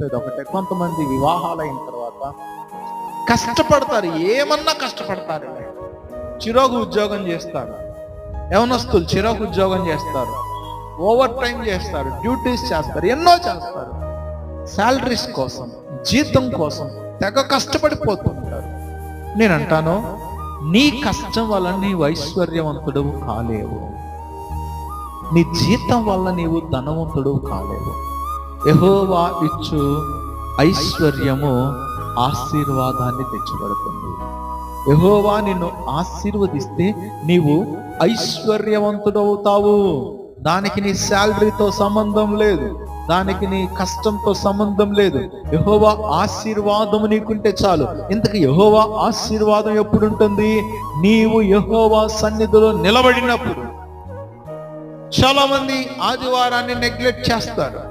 చెప్పేది ఒకటే, కొంతమంది వివాహాలైన తర్వాత కష్టపడతారు, ఏమన్నా కష్టపడతారు. చిరాకు ఉద్యోగం చేస్తారు, యవనస్తులు చిరాకు ఉద్యోగం చేస్తారు, ఓవర్ టైం చేస్తారు, డ్యూటీస్ చేస్తారు, ఎన్నో చేస్తారు. శాలరీస్ కోసం, జీతం కోసం తెగ కష్టపడిపోతుంటారు. నేను అంటాను, నీ కష్టం వల్ల నీవు ఐశ్వర్యవంతుడు కాలేవు, నీ జీతం వల్ల నీవు ధనవంతుడు కాలేవు. యెహోవా ఇచ్చు ఐశ్వర్యము ఆశీర్వాదాన్ని తెచ్చిపెడుతుంది. యెహోవా నిన్ను ఆశీర్వదిస్తే నీవు ఐశ్వర్యవంతుడవుతావు. దానికి నీ శాలరీతో సంబంధం లేదు, దానికి నీ కష్టంతో సంబంధం లేదు. యెహోవా ఆశీర్వాదము నీకుంటే చాలు. ఇంతకు యెహోవా ఆశీర్వాదం ఎప్పుడు ఉంటుంది? నీవు యెహోవా సన్నిధిలో నిలబడినప్పుడు. చాలా మంది ఆదివారాన్ని నెగ్లెక్ట్ చేస్తారు.